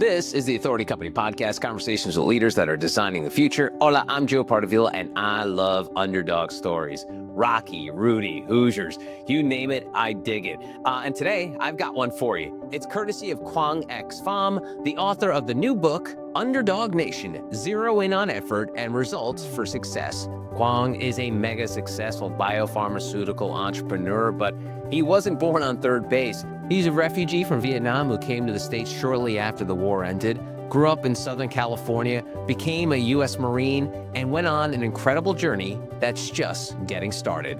This is the Authority Company Podcast, conversations with leaders that are designing the future. Hola, I'm Joe Pardavila, and I love underdog stories. Rocky, Rudy, Hoosiers, you name it, I dig it. And today, I've got one for you. It's courtesy of Quang X, Pham, the author of the new book, Underdog Nation, Zero in on Effort and Results for Success. Quang is a mega successful biopharmaceutical entrepreneur, but he wasn't born on third base. He's a refugee from Vietnam who came to the States shortly after the war ended, grew up in Southern California, became a U.S. Marine, and went on an incredible journey that's just getting started.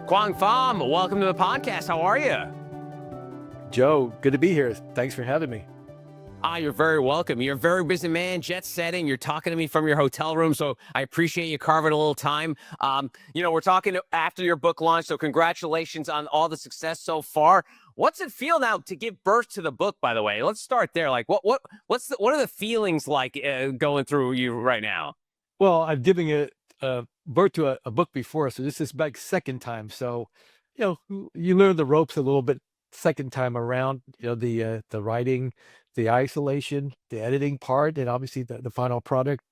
Quang Pham, welcome to the podcast. How are you? Joe, good to be here. Thanks for having me. You're very welcome. You're a very busy man, jet setting. You're talking to me from your hotel room, so I appreciate you carving a little time. We're talking after your book launch, so congratulations on all the success so far. What's it feel now to give birth to the book, by the way? Let's start there. Like, what are the feelings like going through you right now? Well, I'm giving it birth to a book before, so this is my second time. So, you learn the ropes a little bit second time around. The writing, the isolation, the editing part, and obviously the final product.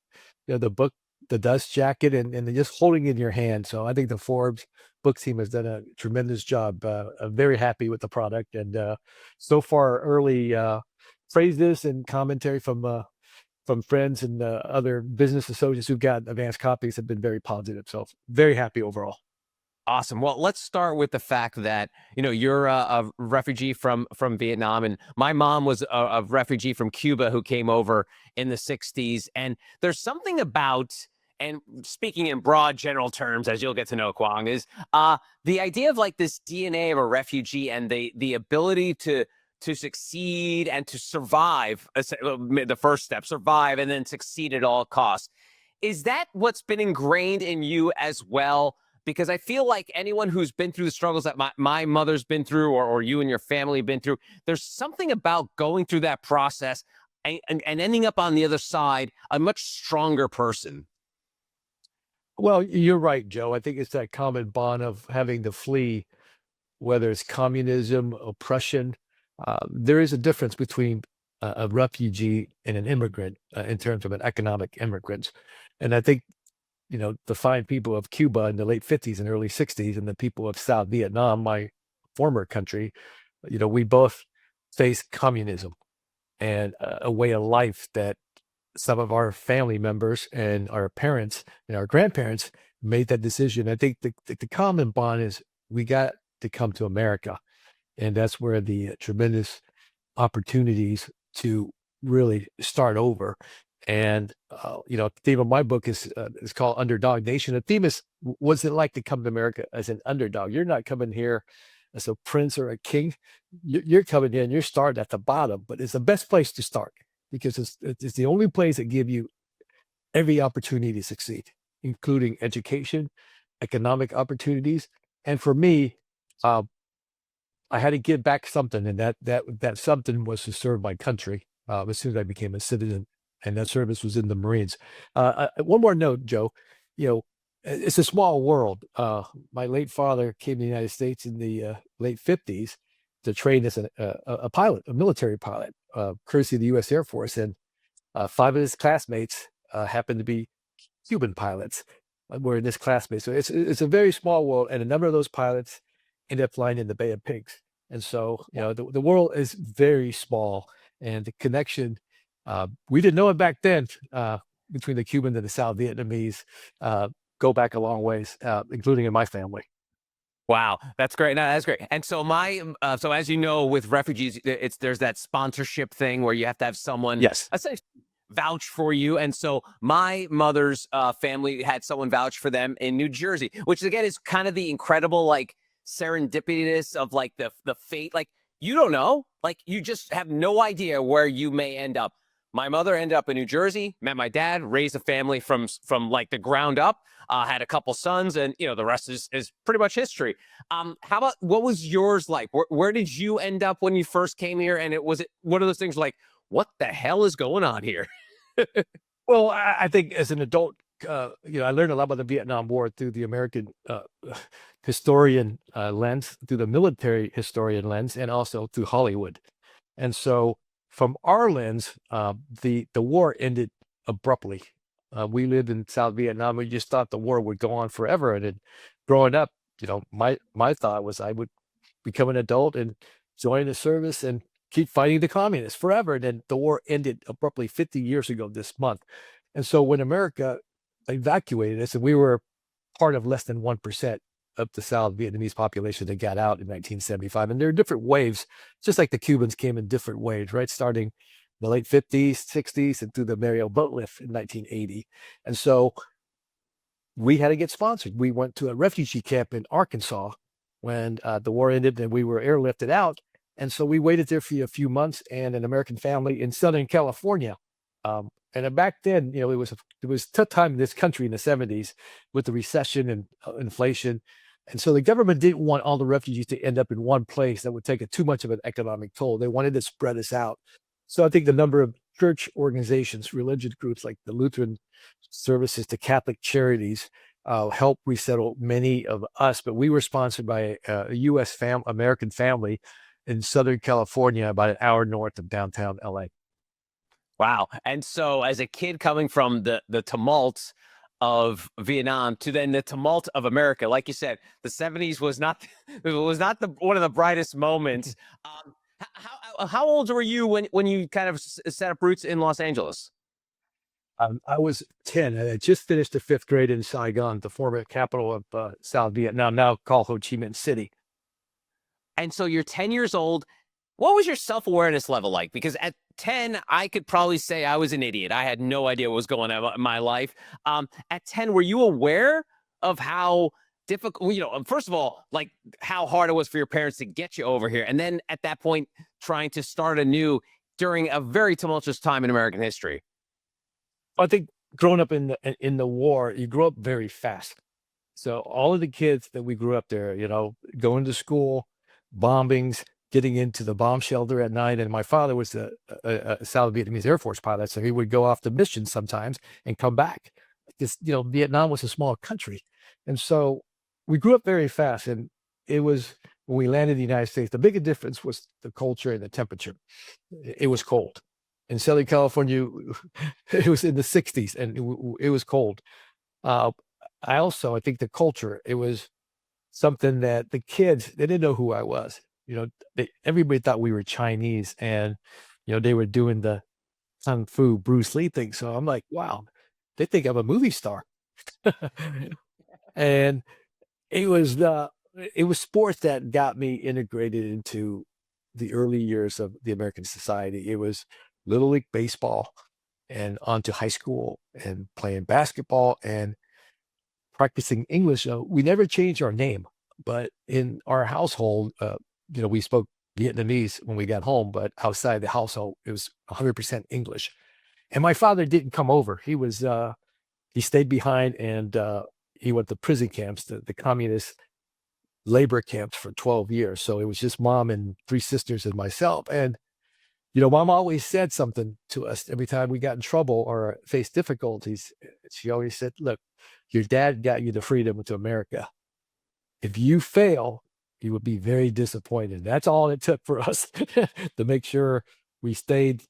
The book, the dust jacket, and just holding it in your hand. So I think the Forbes book team has done a tremendous job. I'm very happy with the product, and so far early praises and commentary from friends and other business associates who got advanced copies have been very positive. So very happy overall. Awesome. Well, let's start with the fact that, you're a refugee from Vietnam, and my mom was a refugee from Cuba who came over in the 60s. And there's something about, and speaking in broad general terms, as you'll get to know, Quang, is the idea of like this DNA of a refugee and the ability to succeed and to survive, the first step, survive and then succeed at all costs. Is that what's been ingrained in you as well? Because I feel like anyone who's been through the struggles that my mother's been through, or you and your family have been through, there's something about going through that process and ending up on the other side a much stronger person. Well, you're right, Joe. I think it's that common bond of having to flee, whether it's communism, oppression. There is a difference between a refugee and an immigrant in terms of an economic immigrant. And I think the fine people of Cuba in the late 50s and early 60s and the people of South Vietnam, my former country, we both faced communism and a way of life that some of our family members and our parents and our grandparents made that decision. I think the common bond is we got to come to America. And that's where the tremendous opportunities to really start over. And the theme of my book is called Underdog Nation. The theme is, what's it like to come to America as an underdog? You're not coming here as a prince or a king. You're coming in, you're starting at the bottom, but it's the best place to start because it's the only place that gives you every opportunity to succeed, including education, economic opportunities. And for me, I had to give back something, and that something was to serve my country as soon as I became a citizen. And that service was in the Marines. One more note, Joe. It's a small world. My late father came to the United States in the late 50s to train as a pilot, a military pilot, courtesy of the U.S. Air Force. And 5 of his classmates happened to be Cuban pilots. Were in this classmate. So it's a very small world, and a number of those pilots ended up flying in the Bay of Pigs. And so, the world is very small, and the connection. We didn't know it back then between the Cubans and the South Vietnamese go back a long ways, including in my family. Wow, that's great. No, that's great. And so so as you know, with refugees, there's that sponsorship thing where you have to have someone essentially vouch for you. And so my mother's family had someone vouch for them in New Jersey, which again is kind of the incredible like serendipitous of like the fate. Like you don't know, like you just have no idea where you may end up. My mother ended up in New Jersey, met my dad, raised a family from like the ground up, had a couple sons, and the rest is pretty much history. How about what was yours like? Where did you end up when you first came here? And one of those things like, what the hell is going on here? Well, I think as an adult, I learned a lot about the Vietnam War through the American historian lens, through the military historian lens, and also through Hollywood. And so from our lens, the war ended abruptly. We lived in South Vietnam. We just thought the war would go on forever. And then growing up, my thought was I would become an adult and join the service and keep fighting the communists forever. And then the war ended abruptly 50 years ago this month. And so when America evacuated us, and we were part of less than 1% of the South Vietnamese population that got out in 1975. And there are different waves, just like the Cubans came in different waves, right? Starting in the late 50s, 60s, and through the Mariel boat lift in 1980. And so we had to get sponsored. We went to a refugee camp in Arkansas when the war ended and we were airlifted out. And so we waited there for a few months, and an American family in Southern California. And back then, it was a tough time in this country in the 70s with the recession and inflation. And so the government didn't want all the refugees to end up in one place. That would take too much of an economic toll. They wanted to spread us out. So I think the number of church organizations, religious groups like the Lutheran services to Catholic charities helped resettle many of us. But we were sponsored by a U.S. American family in Southern California, about an hour north of downtown LA. Wow. And so as a kid coming from the tumult of Vietnam to then the tumult of America, like you said, the 70s was not one of the brightest moments. How old were you when you kind of set up roots in Los Angeles? I was 10. I had just finished the 5th grade in Saigon, the former capital of South Vietnam, now called Ho Chi Minh City. And so you're 10 years old. What was your self-awareness level like? Because at 10, I could probably say I was an idiot. I had no idea what was going on in my life. At 10, were you aware of how difficult, first of all, like how hard it was for your parents to get you over here? And then at that point, trying to start anew during a very tumultuous time in American history. I think growing up in the war, you grow up very fast. So all of the kids that we grew up there, going to school, bombings, getting into the bomb shelter at night. And my father was a South Vietnamese Air Force pilot, so he would go off to missions sometimes and come back. Because Vietnam was a small country, and so we grew up very fast. And it was when we landed in the United States, the biggest difference was the culture and the temperature. It was cold. In Southern California, it was in the 60s, and it was cold. I think the culture, it was something that the kids, they didn't know who I was. Everybody thought we were Chinese, and they were doing the kung fu Bruce Lee thing. So I'm like, wow, they think I'm a movie star. And it was sports that got me integrated into the early years of the American society. It was Little League baseball, and on to high school, and playing basketball and practicing English. We never changed our name, but in our household, we spoke Vietnamese when we got home, but outside the household, it was 100% English. And my father didn't come over. He stayed behind, and he went to prison camps, the communist labor camps, for 12 years. So it was just mom and 3 sisters and myself. And mom always said something to us every time we got in trouble or faced difficulties. She always said, look, your dad got you the freedom to America. If you fail, you would be very disappointed. That's all it took for us to make sure we stayed,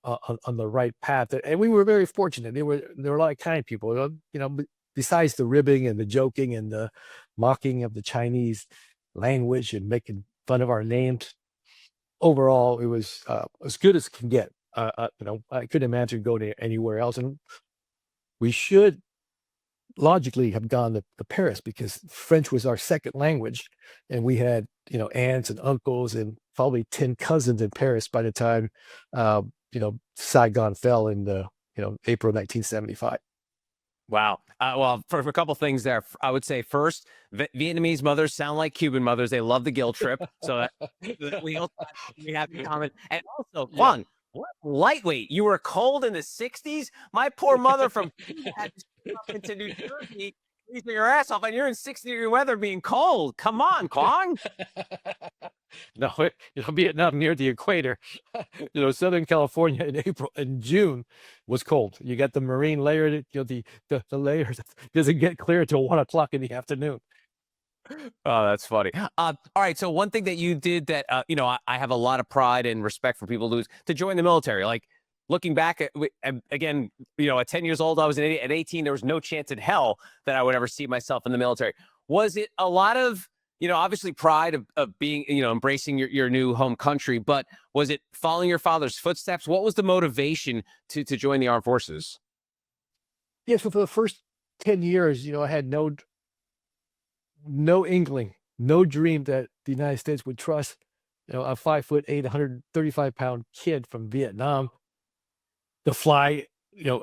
on the right path. And we were very fortunate. There were a lot of kind people, besides the ribbing and the joking and the mocking of the Chinese language and making fun of our names. Overall, it was as good as it can get. I couldn't imagine going anywhere else. And we should logically have gone to Paris, because French was our second language, and we had aunts and uncles and probably 10 cousins in Paris by the time Saigon fell in the April 1975. Wow. Well, for a couple things there, I would say first, Vietnamese mothers sound like Cuban mothers. They love the guilt trip. So we have in common. And also, Quang, what lightweight. You were cold in the 60s? My poor mother from Cuba had to come up into New Jersey, freezing your ass off, and you're in 60-degree weather being cold. Come on, Quang. No, Vietnam near the equator. Southern California in June was cold. You got the marine layer, the layer doesn't get clear till 1 o'clock in the afternoon. Oh, that's funny. All right. So one thing that you did that, I have a lot of pride and respect for people to join the military. Like looking back again, at 10 years old, I was at 18. There was no chance in hell that I would ever see myself in the military. Was it a lot of, obviously pride of being, embracing your new home country, but was it following your father's footsteps? What was the motivation to join the armed forces? Yeah, so for the first 10 years, I had no inkling, no dream that the United States would trust, a 5'8", 135-pound kid from Vietnam to fly,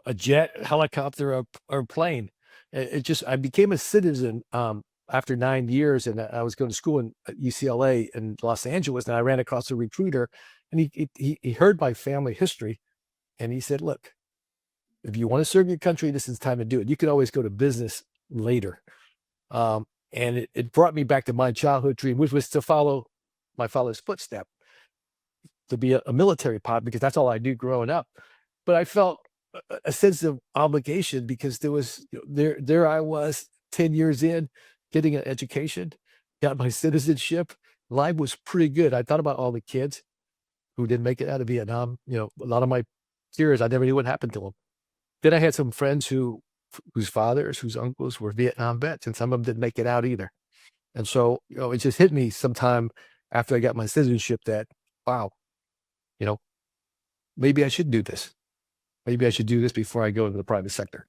a jet, helicopter, or plane. I became a citizen after 9 years, and I was going to school in UCLA in Los Angeles, and I ran across a recruiter, and he heard my family history, and he said, "Look, if you want to serve your country, this is the time to do it. You can always go to business later." And it brought me back to my childhood dream, which was to follow my father's footstep, to be a military pilot, because that's all I knew growing up. But I felt a sense of obligation, because there was, there I was 10 years in, getting an education, got my citizenship. Life was pretty good. I thought about all the kids who didn't make it out of Vietnam. A lot of my peers, I never knew what happened to them. Then I had some friends whose fathers, whose uncles were Vietnam vets, and some of them didn't make it out either. And so, it just hit me sometime after I got my citizenship that, wow, you know, maybe I should do this. Maybe I should do this before I go into the private sector.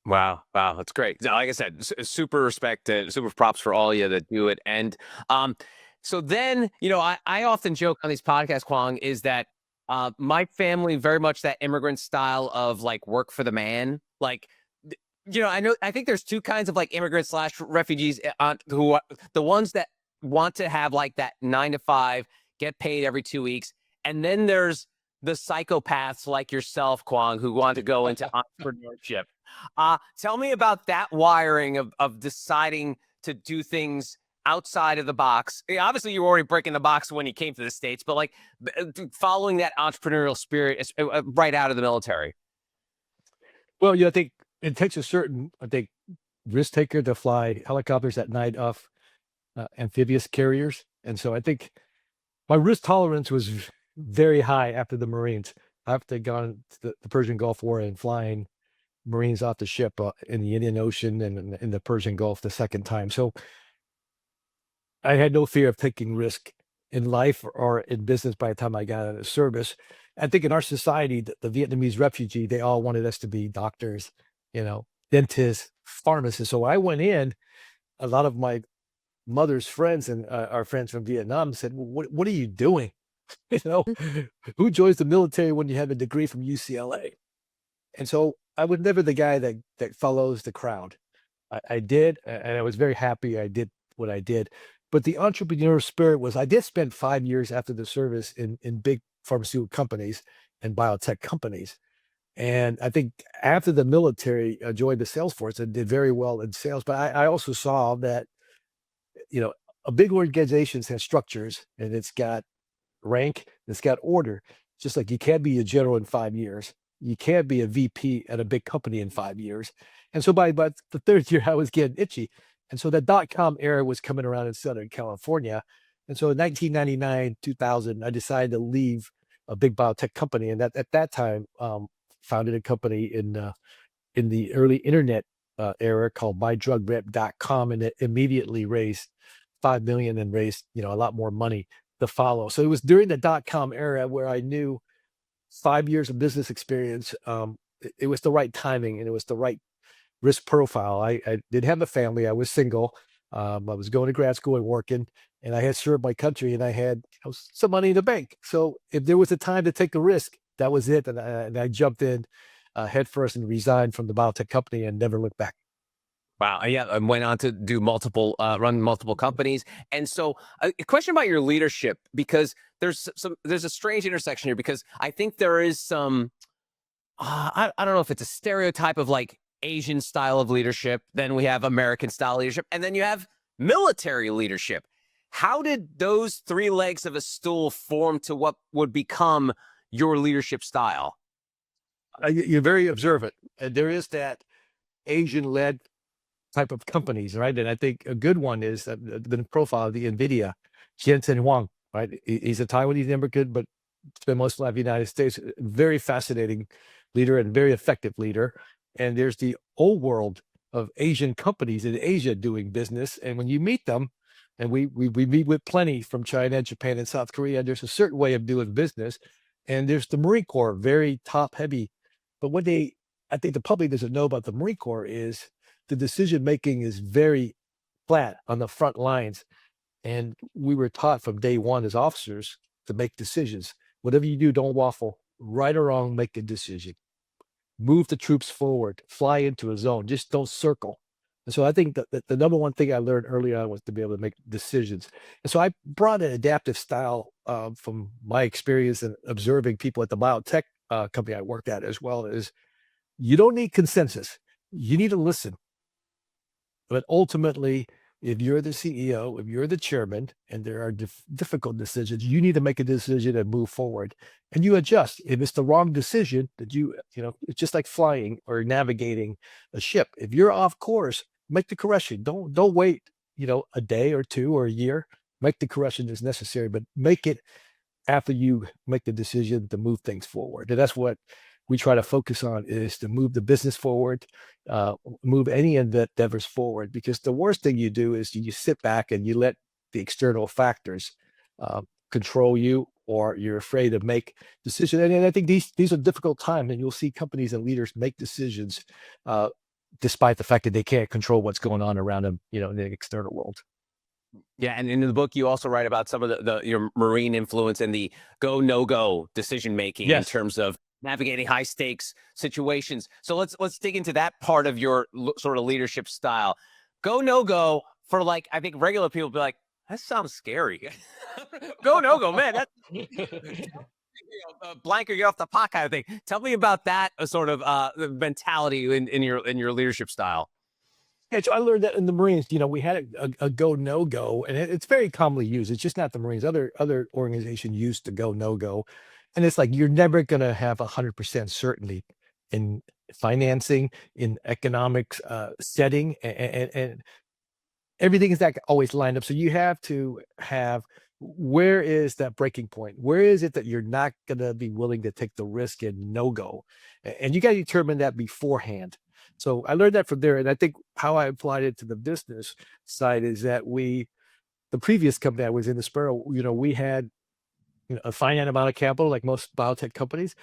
Wow. Wow. That's great. Like I said, super respect, super props for all of you that do it. And um, so then, I often joke on these podcasts, Quang, is that my family very much that immigrant style of like work for the man. Like, I think there's two kinds of like immigrants slash refugees who are the ones that want to have like that 9 to 5, get paid every 2 weeks. And then there's the psychopaths like yourself, Quang, who want to go into entrepreneurship. Tell me about that wiring of deciding to do things outside of the box. Obviously, you were already breaking the box when you came to the States, but like following that entrepreneurial spirit right out of the military. Well, I think it takes a certain, risk taker to fly helicopters at night off amphibious carriers. And so I think my risk tolerance was very high after the Marines, after gone to the Persian Gulf War and flying Marines off the ship in the Indian Ocean and in the Persian Gulf the second time. So I had no fear of taking risk in life or in business by the time I got out of service. I think in our society, the Vietnamese refugee, they all wanted us to be doctors, dentists, pharmacists. So I went in, a lot of my mother's friends and our friends from Vietnam said, "Well, what are you doing? You know, who joins the military when you have a degree from UCLA?" And so I was never the guy that follows the crowd. I did, and I was very happy I did what I did. But the entrepreneurial spirit was, I did spend 5 years after the service in big pharmaceutical companies and biotech companies. And I think after the military, I joined the sales force and did very well in sales. But I also saw that, you know, a big organization has structures, and it's got rank, it's got order. Just like you can't be a general in 5 years, you can't be a VP at a big company in 5 years. And so by the third year, I was getting itchy. And so the dot-com era was coming around in Southern California. And so in 1999, 2000, I decided to leave a big biotech company. And at that time, founded a company in the early internet era called mydrugrep.com, and it immediately raised 5 million and raised, a lot more money to follow. So it was during the dot-com era where I knew 5 years of business experience. It was the right timing, and it was the right risk profile. I did have a family. I was single. I was going to grad school and working, and I had served my country, and I had, some money in the bank. So if there was a time to take a risk, that was it. And I jumped in head first and resigned from the biotech company and never looked back. Wow. Yeah. And went on to do run multiple companies. And so a question about your leadership, because there's a strange intersection here, because I think there is some, I don't know if it's a stereotype of like Asian style of leadership. Then we have American style leadership, and then you have military leadership. How did those three legs of a stool form to what would become your leadership style? You're very observant. And there is that Asian led type of companies, right? And I think a good one is the profile of the NVIDIA, Jensen Huang, right? He's a Taiwanese immigrant, but spent most of his life in the United States. Very fascinating leader and very effective leader. And there's the old world of Asian companies in Asia doing business. And when you meet them, and we meet with plenty from China, Japan, and South Korea, there's a certain way of doing business. And there's the Marine Corps, very top heavy. But what I think the public doesn't know about the Marine Corps is the decision making is very flat on the front lines. And we were taught from day one as officers to make decisions. Whatever you do, don't waffle. Right or wrong, make a decision. Move the troops forward, fly into a zone, just don't circle. And so I think that the number one thing I learned early on was to be able to make decisions. And so I brought an adaptive style from my experience and observing people at the biotech company I worked at, as well as you don't need consensus. You need to listen. But ultimately, if you're the CEO, if you're the chairman, and there are difficult decisions, you need to make a decision and move forward. And you adjust. If it's the wrong decision, that it's just like flying or navigating a ship. If you're off course, make the correction. Don't wait, a day or two or a year. Make the correction as necessary, but make it after you make the decision to move things forward. And that's what we try to focus on, is to move the business forward, move any endeavors forward, because the worst thing you do is you sit back and you let the external factors control you, or you're afraid to make decisions. And I think these are difficult times, and you'll see companies and leaders make decisions despite the fact that they can't control what's going on around them, in the external world. Yeah, and in the book, you also write about some of your Marine influence and the go no go decision making in terms of navigating high stakes situations. So let's dig into that part of your sort of leadership style. Go no go, for like, I think regular people be like, that sounds scary. Go no go, man. That's blank or you're off the pot kind of thing. Tell me about that sort of mentality in your leadership style. Yeah, so I learned that in the Marines. We had a go no go, and it's very commonly used. It's just not the Marines. Other organizations used to go no go, and it's like you're never gonna have 100% certainty in financing, in economics setting, and everything is not always lined up. So you have to have, where is that breaking point? Where is it that you're not gonna be willing to take the risk and no go? And you got to determine that beforehand. So I learned that from there. And I think how I applied it to the business side is that the previous company I was in, the Sparrow, we had a finite amount of capital, like most biotech companies.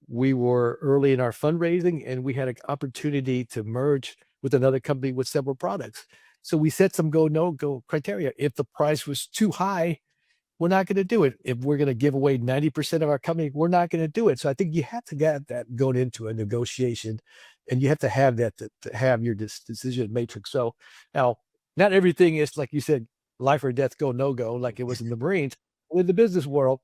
We were early in our fundraising, and we had an opportunity to merge with another company with several products. So we set some go no go criteria. If the price was too high, we're not going to do it. If we're going to give away 90% of our company, we're not going to do it. So I think you have to get that going into a negotiation, and you have to have that to have your decision matrix. So now, not everything is, like you said, life or death, go no go, like it was in the Marines. In the business world,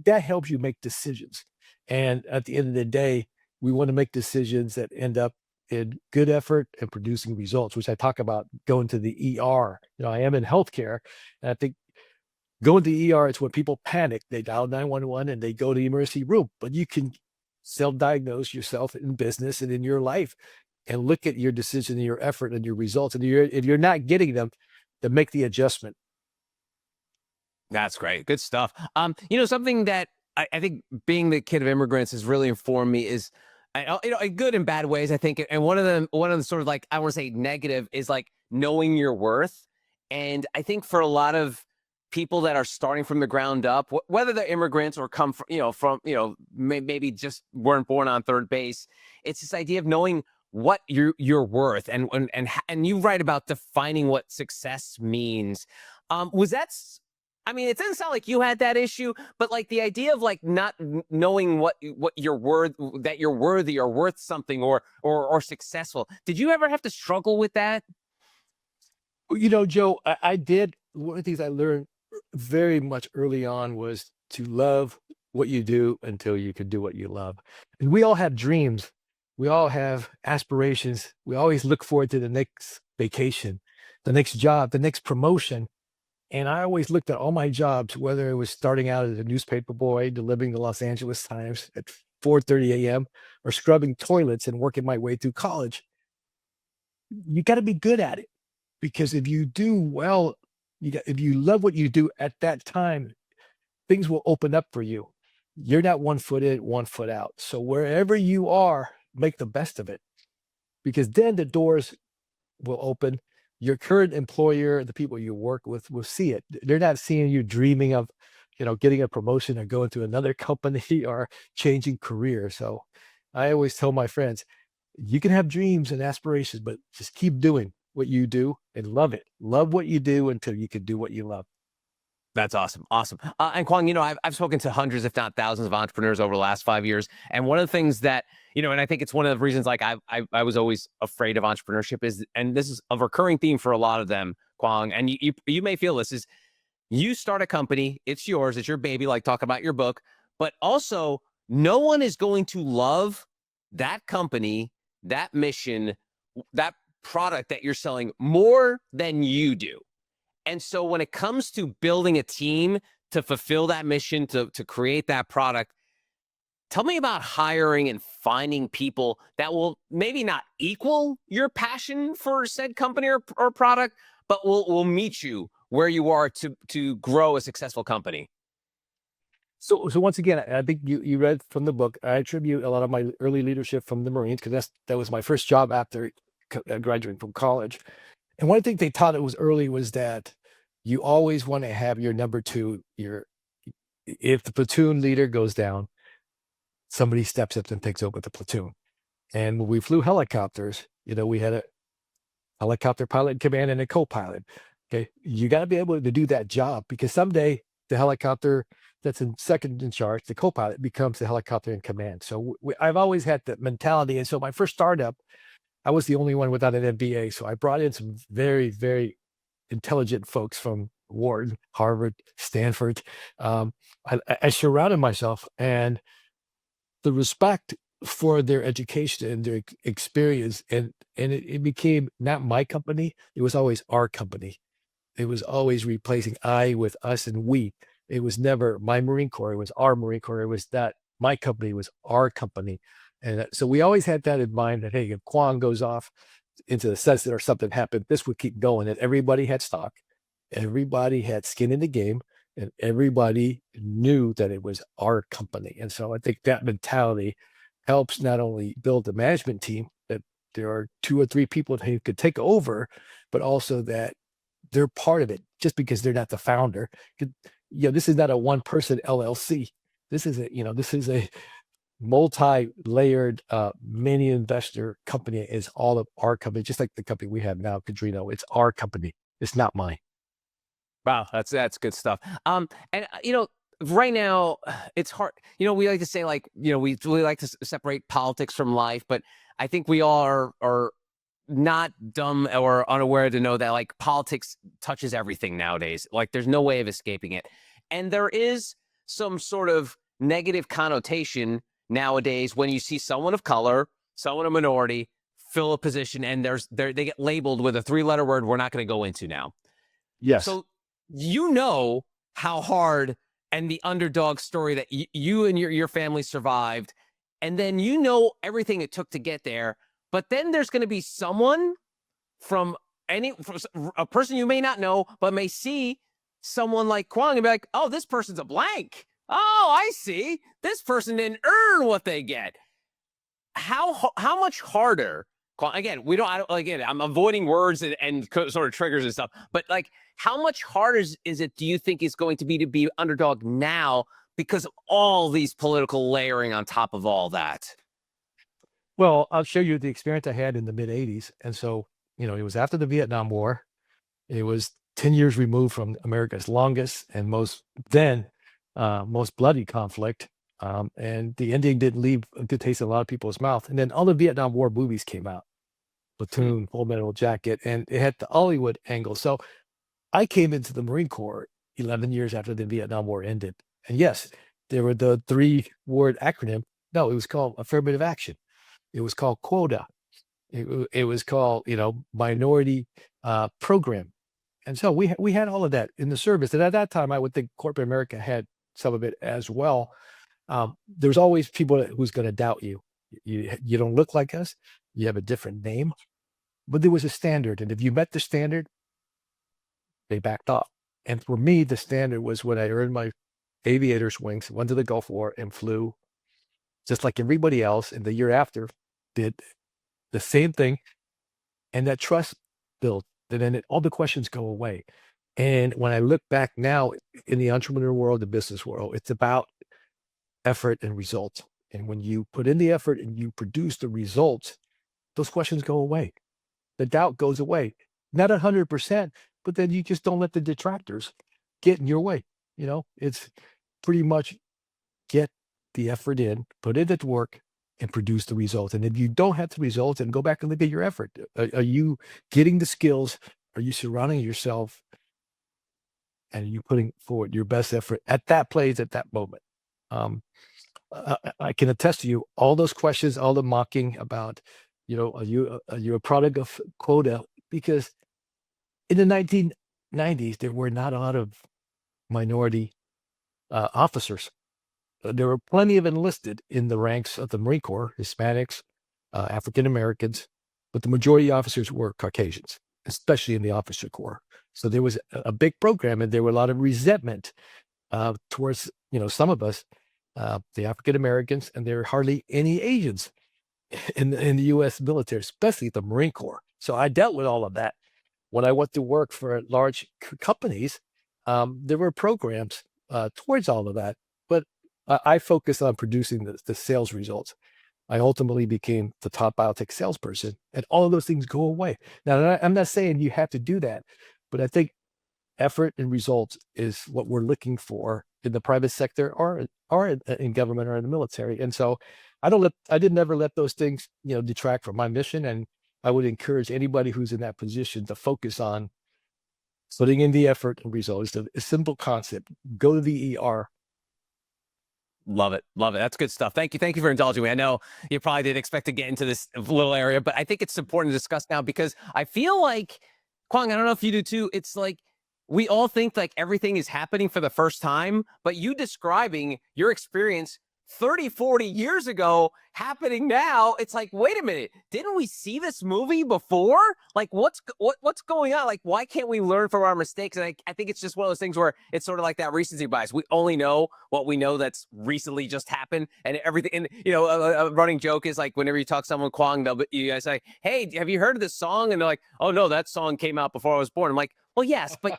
that helps you make decisions. And at the end of the day, we want to make decisions that end up in good effort and producing results, which I talk about going to the ER. I am in healthcare, and I think going to the ER, it's when people panic. They dial 911 and they go to the emergency room. But you can self-diagnose yourself in business and in your life, and look at your decision and your effort and your results. And if you're not getting them, then make the adjustment. That's great. Good stuff. Something that I think being the kid of immigrants has really informed me is, in good and bad ways, I think. And one of the sort of, like, I want to say negative, is like knowing your worth. And I think for a lot of people that are starting from the ground up, whether they're immigrants or come from, maybe just weren't born on third base, it's this idea of knowing what you're worth. And you write about defining what success means. Was that, I mean, it doesn't sound like you had that issue, but like the idea of like not knowing what you're worth, that you're worthy or worth something or successful. Did you ever have to struggle with that? Joe, I did. One of the things I learned very much early on was to love what you do until you can do what you love. And we all have dreams. We all have aspirations. We always look forward to the next vacation, the next job, the next promotion. And I always looked at all my jobs, whether it was starting out as a newspaper boy, delivering the Los Angeles Times at 4:30 a.m., or scrubbing toilets and working my way through college. You got to be good at it. because if you do well, if you love what you do at that time, things will open up for you. You're not 1 foot in, 1 foot out. So wherever you are, make the best of it, because then the doors will open. Your current employer, the people you work with, will see it. They're not seeing you dreaming of, getting a promotion or going to another company or changing career. So I always tell my friends, you can have dreams and aspirations, but just keep doing what you do and love it. Love what you do until you can do what you love. That's awesome. Awesome. And Kwang, I've spoken to hundreds, if not thousands of entrepreneurs over the last 5 years. And one of the things that, and I think it's one of the reasons like I was always afraid of entrepreneurship is, and this is a recurring theme for a lot of them, Kwang, and you may feel this is, you start a company, it's yours, it's your baby, like talk about your book, but also no one is going to love that company, that mission, that product that you're selling more than you do. And so when it comes to building a team to fulfill that mission, to create that product, tell me about hiring and finding people that will maybe not equal your passion for said company or product, but will meet you where you are to grow a successful company. So once again, I think you read from the book. I attribute a lot of my early leadership from the Marines, because that was my first job after graduating from college. And one thing they taught us early was that you always want to have your number two. If the platoon leader goes down, somebody steps up and takes over the platoon. And when we flew helicopters, we had a helicopter pilot in command and a co-pilot. Okay, you got to be able to do that job, because someday the helicopter that's in second in charge, the co-pilot, becomes the helicopter in command. So I've always had that mentality. And so my first startup, I was the only one without an MBA. So I brought in some very, very intelligent folks from Wharton, Harvard, Stanford. I surrounded myself, and the respect for their education and their experience, and it became not my company. It was always our company. It was always replacing I with us and we. It was never my Marine Corps. It was our Marine Corps. It was that my company was our company. And so we always had that in mind, that, hey, if Quang goes off into the sunset or something happened, this would keep going. And everybody had stock. Everybody had skin in the game, and everybody knew that it was our company. And so I think that mentality helps not only build the management team, that there are 2 or 3 people who could take over, but also that they're part of it, just because they're not the founder. This is not a one-person LLC. This is a multi-layered, many investor company. Is all of our company, just like the company we have now, Cadrino. It's our company. It's not mine. Wow, that's good stuff. And right now it's hard. We like to say, like, we really like to separate politics from life, but I think we all are not dumb or unaware to know that, like, politics touches everything nowadays. Like, there's no way of escaping it, and there is some sort of negative connotation nowadays when you see someone of color, someone a minority, fill a position, and they get labeled with a 3-letter word we're not going to go into now. Yes. So how hard and the underdog story that you and your family survived, and then everything it took to get there. But then there's going to be someone from a person you may not know, but may see someone like Quang and be like, oh, this person's a blank. Oh, I see. This person didn't earn what they get. How much harder? Again, I'm avoiding words and sort of triggers and stuff, but, like, how much harder is it, do you think, is going to be underdog now, because of all these political layering on top of all that? Well, I'll show you the experience I had in the mid 80s. And so, it was after the Vietnam War. It was 10 years removed from America's longest and most bloody conflict. And the ending didn't leave a good taste in a lot of people's mouth. And then all the Vietnam War movies came out. Platoon, Full Metal Jacket, and it had the Hollywood angle. So I came into the Marine Corps 11 years after the Vietnam War ended. And yes, there were the 3-word acronym. No, it was called affirmative action. It was called quota. It was called, minority program. And so we had all of that in the service. And at that time, I would think corporate America had some of it as well. There's always people who's going to doubt you. You don't look like us. You have a different name. but there was a standard. And if you met the standard, they backed off. And for me, the standard was when I earned my aviator's wings, went to the Gulf War and flew just like everybody else. And the year after did the same thing. And that trust built, and then all the questions go away. And when I look back now in the entrepreneur world, the business world, it's about effort and results. And when you put in the effort and you produce the results, those questions go away. The doubt goes away. Not 100%, but then you just don't let the detractors get in your way. It's pretty much get the effort in, put it at work, and produce the results. And if you don't have the results, then go back and look at your effort. Are you getting the skills? Are you surrounding yourself? And are you putting forward your best effort at that place at that moment? I can attest to you, all those questions, all the mocking about, are you a product of quota? Because in the 1990s, there were not a lot of minority officers. There were plenty of enlisted in the ranks of the Marine Corps, Hispanics, African Americans, but the majority of officers were Caucasians, especially in the officer corps. So there was a big program, and there were a lot of resentment towards some of us, the African Americans, and there were hardly any Asians in the U.S. military, especially the Marine Corps. So I dealt with all of that. When I went to work for large companies, there were programs towards all of that, but I focused on producing the sales results. I ultimately became the top biotech salesperson, and all of those things go away. Now, I'm not saying you have to do that, but I think effort and results is what we're looking for in the private sector or in government or in the military. And so I didn't ever let those things, detract from my mission. And I would encourage anybody who's in that position to focus on putting in the effort and results. It's a simple concept. Go to the ER. Love it. Love it. That's good stuff. Thank you. Thank you for indulging me. I know you probably didn't expect to get into this little area, but I think it's important to discuss now because I feel like, Quang, I don't know if you do too. It's like we all think like everything is happening for the first time, but you describing your experience 30, 40 years ago happening now, it's like, wait a minute, didn't we see this movie before? Like, what's going on? Like, why can't we learn from our mistakes? And I think it's just one of those things where it's sort of like that recency bias. We only know what we know that's recently just happened, and everything. And a running joke is like whenever you talk to someone, Quang, you guys say, "Hey, have you heard of this song?" And they're like, "Oh no, that song came out before I was born." I'm like, "Well, yes, but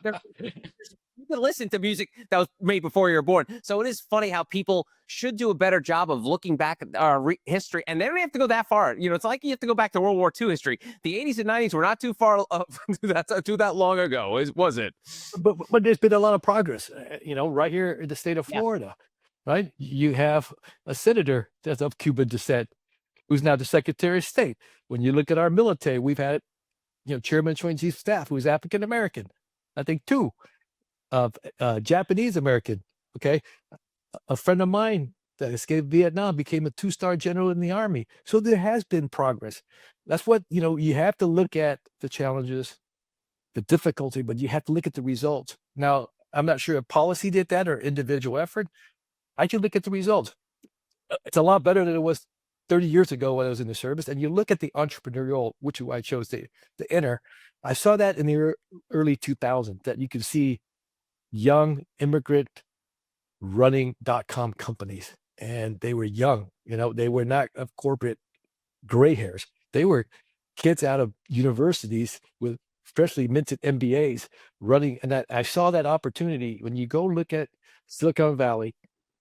you can listen to music that was made before you were born." So it is funny how people should do a better job of looking back at our history, and they don't have to go that far. It's like you have to go back to World War II history. The 80s and 90s were not too far too that long ago, was it? But there's been a lot of progress, right here in the state of Yeah. Florida, right? You have a senator that's of Cuban descent who's now the Secretary of State. When you look at our military, we've had, Chairman Joint Chief of Staff who's African American. I think two of Japanese American. Okay, a friend of mine that escaped Vietnam became a 2-star general in the Army. So there has been progress. That's what you have to look at the challenges, the difficulty, but you have to look at the results. Now, I'm not sure if policy did that or individual effort. I can look at the results. It's a lot better than it was 30 years ago when I was in the service. And you look at the entrepreneurial, which I chose to enter. I saw that in the early 2000s, that you could see young immigrant running .com companies, and they were young. They were not of corporate gray hairs. They were kids out of universities with freshly minted MBAs running. And I saw that opportunity. When you go look at Silicon Valley,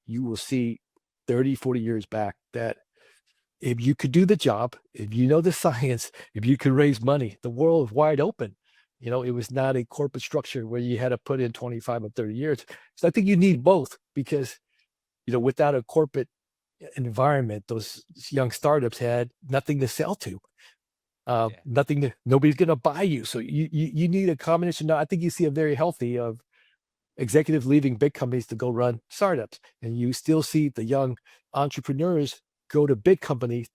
you will see 30, 40 years back that if you could do the job, if you know the science, if you could raise money, the world is wide open. It was not a corporate structure where you had to put in 25 or 30 years. So I think you need both because, without a corporate environment, those young startups had nothing to sell to. Nobody's going to buy you. So you need a combination. Now, I think you see a very healthy of executives leaving big companies to go run startups. And you still see the young entrepreneurs go to big companies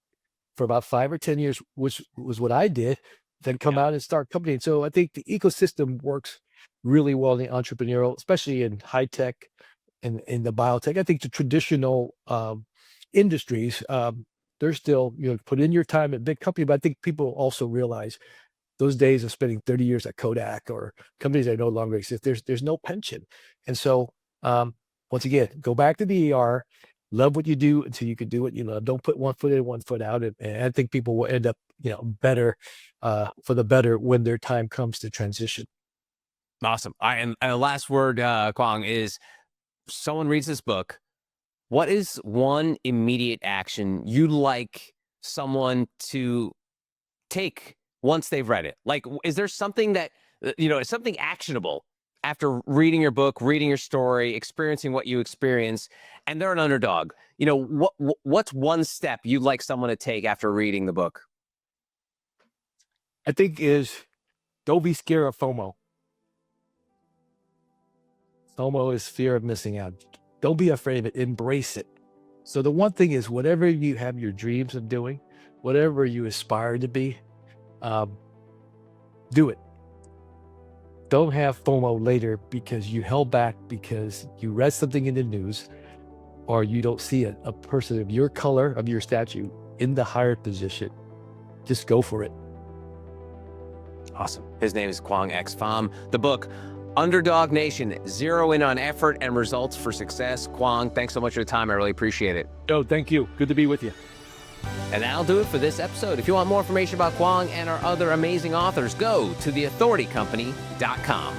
for about 5 or 10 years, which was what I did, then come out and start company. And so I think the ecosystem works really well in the entrepreneurial, especially in high tech and in the biotech. I think the traditional industries, they're still, put in your time at big company, but I think people also realize those days of spending 30 years at Kodak or companies that no longer exist, there's no pension. And so once again, go back to the ER, love what you do until you can do what you love. Don't put one foot in, one foot out. And I think people will end up, better for the better when their time comes to transition. Awesome. And the last word, Quang, is someone reads this book. What is one immediate action you'd like someone to take once they've read it? Like, is there something that, is something actionable after reading your book, reading your story, experiencing what you experience, and they're an underdog? What's one step you'd like someone to take after reading the book? I think is don't be scared of FOMO. FOMO is fear of missing out. Don't be afraid of it. Embrace it. So the one thing is, whatever you have your dreams of doing, whatever you aspire to be, do it. Don't have FOMO later because you held back because you read something in the news or you don't see a person of your color, of your stature in the higher position. Just go for it. Awesome. His name is Quang X. Pham. The book, Underdog Nation, zero in on effort and results for success. Quang, thanks so much for your time. I really appreciate it. Oh, thank you. Good to be with you. And that'll do it for this episode. If you want more information about Quang and our other amazing authors, go to theauthoritycompany.com.